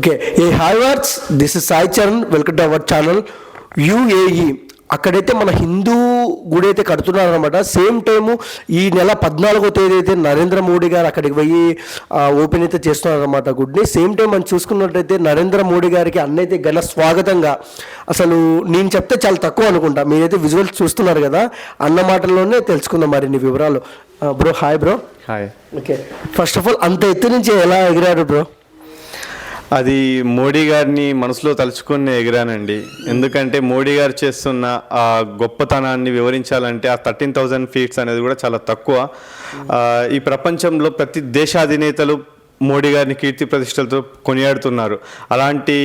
Okay, A hi what's, this is Sai Charan, welcome to our channel. UAE అక్కడైతే మన హిందూ గుడి అయితే కడుతున్నారనమాట. సేమ్ టైము ఈ నెల 14వ తేదీ అయితే నరేంద్ర మోడీ గారు అక్కడికి పోయి ఓపెన్ అయితే చేస్తున్నారనమాట గుడిని. సేమ్ టైం మనం చూసుకున్నట్టయితే నరేంద్ర మోడీ గారికి అన్నైతే ఘన స్వాగతంగా, అసలు నేను చెప్తే చాలా తక్కువ అనుకుంటా, మీరైతే విజువల్స్ చూస్తున్నారు కదా, అన్న మాటల్లోనే తెలుసుకుందాం మరిన్ని వివరాలు. Bro hi. Bro hi. Okay, first of all అంత ఎత్తు నుంచి ఎలా ఎగిరారు బ్రో? అది మోడీ గారిని మనసులో తలుచుకుని ఎగిరానండి. ఎందుకంటే మోడీ గారు చేస్తున్న ఆ గొప్పతనాన్ని వివరించాలంటే ఆ 13,000 ఫీట్స్ అనేది కూడా చాలా తక్కువ. ఈ ప్రపంచంలో ప్రతి దేశాధినేతలు మోడీ గారిని కీర్తి ప్రతిష్టలతో కొనియాడుతున్నారు. అలాంటి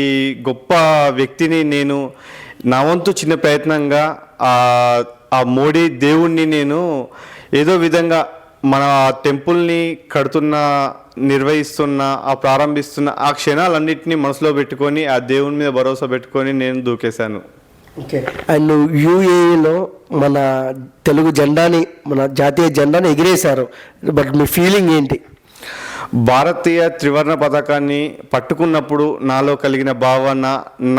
గొప్ప వ్యక్తిని నేను నా వంతు చిన్న ప్రయత్నంగా ఆ మోడీ దేవుణ్ణి నేను ఏదో విధంగా మన టెంపుల్ని నిర్వహిస్తున్న ప్రారంభిస్తున్న ఆ క్షణాలన్నింటినీ మనసులో పెట్టుకొని ఆ దేవుని మీద భరోసా పెట్టుకొని నేను దూకేశాను. ఓకే, అండ్ యూఏఈలో మన తెలుగు జెండాని, మన జాతీయ జెండాని ఎగిరేశారు, బట్ మీ ఫీలింగ్ ఏంటి? భారతీయ త్రివర్ణ పతాకాన్ని పట్టుకున్నప్పుడు నాలో కలిగిన భావన,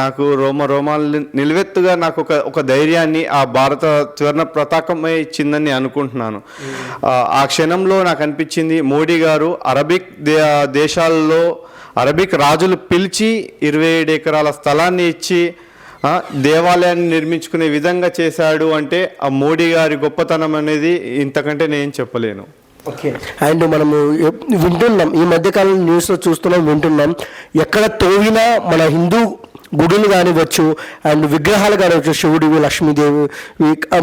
నాకు రోమాలు నిలువెత్తుగా నాకు ఒక ధైర్యాన్ని ఆ భారత త్రివర్ణ పతాకమే ఇచ్చిందని అనుకుంటున్నాను. ఆ క్షణంలో నాకు అనిపించింది, మోడీ గారు అరబిక్ దేశాల్లో అరబిక్ రాజులు పిలిచి 27 ఎకరాల స్థలాన్ని ఇచ్చి దేవాలయాన్ని నిర్మించుకునే విధంగా చేశాడు అంటే ఆ మోడీ గారి గొప్పతనం అనేది ఇంతకంటే నేను చెప్పలేను. ఓకే, అండ్ మనము వింటున్నాం, ఈ మధ్యకాలంలో న్యూస్లో వింటున్నాం, ఎక్కడ తోవినా మన హిందూ గుడులు కానివ్వచ్చు అండ్ విగ్రహాలు కానివచ్చు, శివుడివి, లక్ష్మీదేవి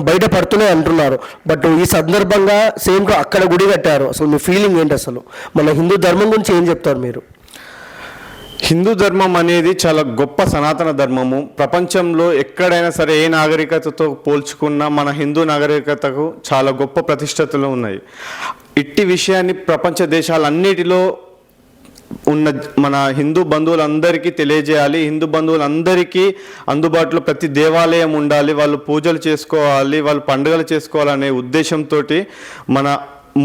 బయట పడుతూనే అంటున్నారు. బట్ ఈ సందర్భంగా సేమ్ అక్కడ గుడి కట్టారు. అసలు మీ ఫీలింగ్ ఏంటి? అసలు మన హిందూ ధర్మం గురించి ఏం చెప్తారు మీరు? హిందూ ధర్మం అనేది చాలా గొప్ప సనాతన ధర్మము. ప్రపంచంలో ఎక్కడైనా సరే ఏ నాగరికతతో పోల్చుకున్నా మన హిందూ నాగరికతకు చాలా గొప్ప ప్రతిష్టతలు ఉన్నాయి. ఇట్టి విషయాన్ని ప్రపంచ దేశాలన్నిటిలో ఉన్న మన హిందూ బంధువులందరికీ తెలియజేయాలి. హిందూ బంధువులందరికీ అందుబాటులో ప్రతి దేవాలయం ఉండాలి, వాళ్ళు పూజలు చేసుకోవాలి, వాళ్ళు పండుగలు చేసుకోవాలనే ఉద్దేశంతో మన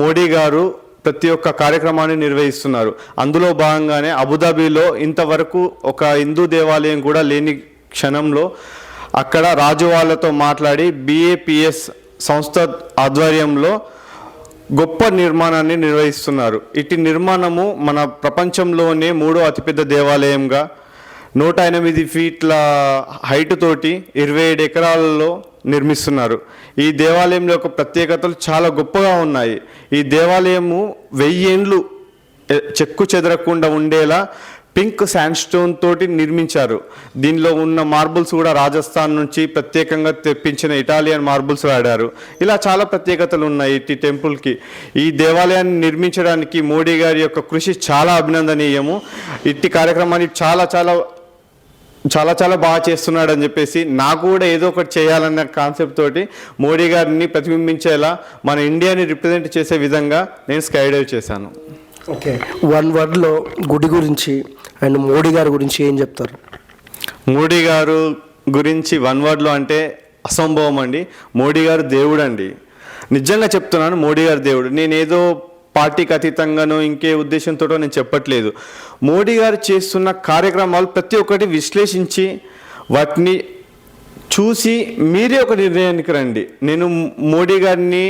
మోడీ గారు ప్రతి ఒక్క కార్యక్రమాన్ని నిర్వహిస్తున్నారు. అందులో భాగంగానే అబుదాబిలో ఇంతవరకు ఒక హిందూ దేవాలయం కూడా లేని క్షణంలో అక్కడ రాజు వాళ్ళతో మాట్లాడి BAPS సంస్థ ఆధ్వర్యంలో గొప్ప నిర్మాణాన్ని నిర్వహిస్తున్నారు. ఇటు నిర్మాణము మన ప్రపంచంలోనే 3వ అతిపెద్ద దేవాలయంగా 108 ఫీట్ల హైట్ తోటి 27 ఎకరాలలో నిర్మిస్తున్నారు. ఈ దేవాలయంలో యొక్క ప్రత్యేకతలు చాలా గొప్పగా ఉన్నాయి. ఈ దేవాలయము 1000 ఏండ్లు చెక్కు చెదరకుండా ఉండేలా పింక్ శాండ్ స్టోన్ తోటి నిర్మించారు. దీనిలో ఉన్న మార్బుల్స్ కూడా రాజస్థాన్ నుంచి ప్రత్యేకంగా తెప్పించిన ఇటాలియన్ మార్బుల్స్ వాడారు. ఇలా చాలా ప్రత్యేకతలు ఉన్నాయి ఈ టెంపుల్కి. ఈ దేవాలయాన్ని నిర్మించడానికి మోడీ గారి యొక్క కృషి చాలా అభినందనీయము. ఇట్టి కార్యక్రమాన్ని చాలా చాలా చాలా చాలా బాగా చేస్తున్నాడు అని చెప్పేసి నాకు కూడా ఏదో ఒకటి చేయాలన్న కాన్సెప్ట్ తోటి మోడీ గారిని ప్రతిబింబించేలా మన ఇండియాని రిప్రజెంట్ చేసే విధంగా నేను స్కై డైవ్ చేశాను. ఓకే, వన్ వర్డ్లో గుడి గురించి అండ్ మోడీ గారి గురించి ఏం చెప్తారు? మోడీ గారు గురించి వన్ వర్డ్లో అంటే అసంభవం అండి. మోడీ గారు దేవుడు అండి. నిజంగా చెప్తున్నాను, మోడీ గారు దేవుడు. నేనేదో పార్టీకి అతీతంగానో ఇంకే ఉద్దేశంతో నేను చెప్పట్లేదు. మోడీ గారు చేస్తున్న కార్యక్రమాలు ప్రతి ఒక్కటి విశ్లేషించి వాటిని చూసి మీరే ఒక నిర్ణయానికి రండి. నేను మోడీ గారిని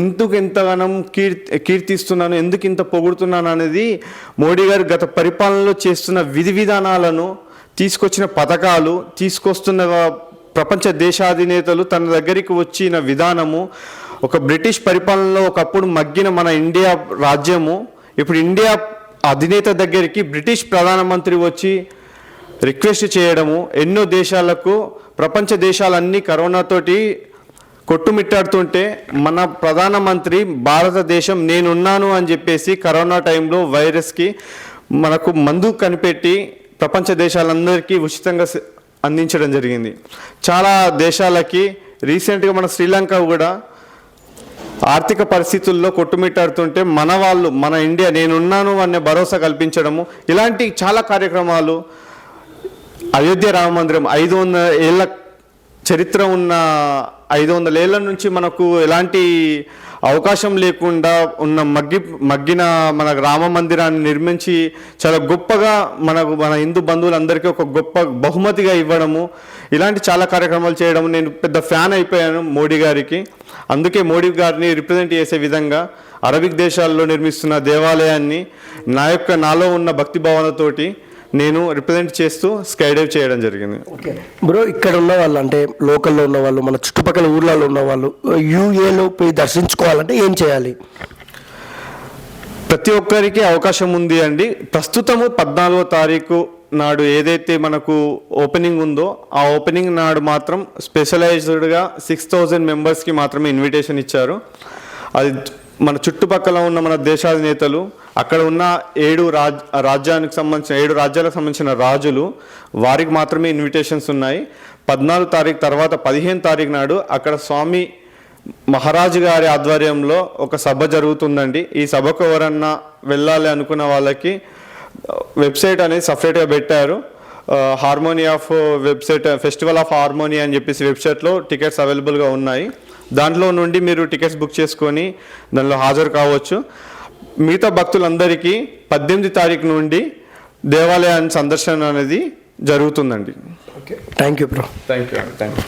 ఎందుకు ఎంతగానో కీర్తిస్తున్నాను, ఎందుకు ఇంత పొగుడుతున్నాను అనేది మోడీ గారు గత పరిపాలనలో చేస్తున్న విధి విధానాలను, తీసుకొచ్చిన పథకాలు, తీసుకొస్తున్న ప్రపంచ దేశాధినేతలు తన దగ్గరికి వచ్చిన విధానము, ఒక బ్రిటిష్ పరిపాలనలో ఒకప్పుడు మగ్గిన మన ఇండియా రాజ్యము ఇప్పుడు ఇండియా అధినేత దగ్గరికి బ్రిటిష్ ప్రధానమంత్రి వచ్చి రిక్వెస్ట్ చేయడము, ఎన్నో దేశాలకు, ప్రపంచ దేశాలన్నీ కరోనాతోటి కొట్టుమిట్టాడుతుంటే మన ప్రధానమంత్రి భారతదేశం నేనున్నాను అని చెప్పేసి కరోనా టైంలో వైరస్కి మనకు మందు కనిపెట్టి ప్రపంచ దేశాలందరికీ ఉచితంగా అందించడం జరిగింది. చాలా దేశాలకి రీసెంట్గా మన శ్రీలంక కూడా ఆర్థిక పరిస్థితుల్లో కొట్టుమిట్టాడుతుంటే మన వాళ్ళు, మన ఇండియా నేనున్నాను అనే భరోసా కల్పించడము, ఇలాంటి చాలా కార్యక్రమాలు. అయోధ్య రామ మందిరం 500 ఏళ్ళ చరిత్ర ఉన్న 500 ఏళ్ల నుంచి మనకు ఎలాంటి అవకాశం లేకుండా ఉన్న మగ్గిన మన రామ మందిరాన్ని నిర్మించి చాలా గొప్పగా మన హిందూ బంధువులందరికీ ఒక గొప్ప బహుమతిగా ఇవ్వడము, ఇలాంటి చాలా కార్యక్రమాలు చేయడం నేను పెద్ద ఫ్యాన్ అయిపోయాను మోడీ గారికి. అందుకే మోడీ గారిని రిప్రజెంట్ చేసే విధంగా అరబిక్ దేశాల్లో నిర్మిస్తున్న దేవాలయాన్ని నాలో ఉన్న భక్తి భావనతోటి నేను రిప్రజెంట్ చేస్తూ స్కై డైవ్ చేయడం జరిగింది. ఓకే బ్రో, ఇక్కడ ఉన్న వాళ్ళు అంటే లోకల్లో ఉన్న వాళ్ళు, మన చుట్టుపక్కల ఊర్లలో ఉన్న వాళ్ళు యూఏలో పోయి దర్శించుకోవాలంటే ఏం చేయాలి? ప్రతి ఒక్కరికి అవకాశం ఉంది అండి. ప్రస్తుతము 14వ తారీఖు నాడు ఏదైతే మనకు ఓపెనింగ్ ఉందో ఆ ఓపెనింగ్ నాడు మాత్రం స్పెషలైజ్డ్గా 6000 మెంబర్స్కి మాత్రమే ఇన్విటేషన్ ఇచ్చారు. అది మన చుట్టుపక్కల ఉన్న మన దేశాధినేతలు, అక్కడ ఉన్న 7 రాజ్యాలకు సంబంధించిన రాజులు, వారికి మాత్రమే ఇన్విటేషన్స్ ఉన్నాయి. 14 తారీఖు తర్వాత 15 తారీఖు నాడు అక్కడ స్వామి మహారాజు గారి ఆధ్వర్యంలో ఒక సభ జరుగుతుందండి. ఈ సభకు ఎవరన్నా వెళ్ళాలి అనుకున్న వాళ్ళకి వెబ్సైట్ అనేది సపరేట్గా పెట్టారు. Harmony of website, festival of harmony అని చెప్పేసి వెబ్సైట్లో టికెట్స్ అవైలబుల్గా ఉన్నాయి. దాంట్లో నుండి మీరు టికెట్స్ బుక్ చేసుకొని దానిలో హాజరు కావచ్చు. మిగతా భక్తులందరికీ 18 తారీఖు నుండి దేవాలయాన్ని సందర్శన అనేది జరుగుతుందండి. Okay, thank you bro. Thank you.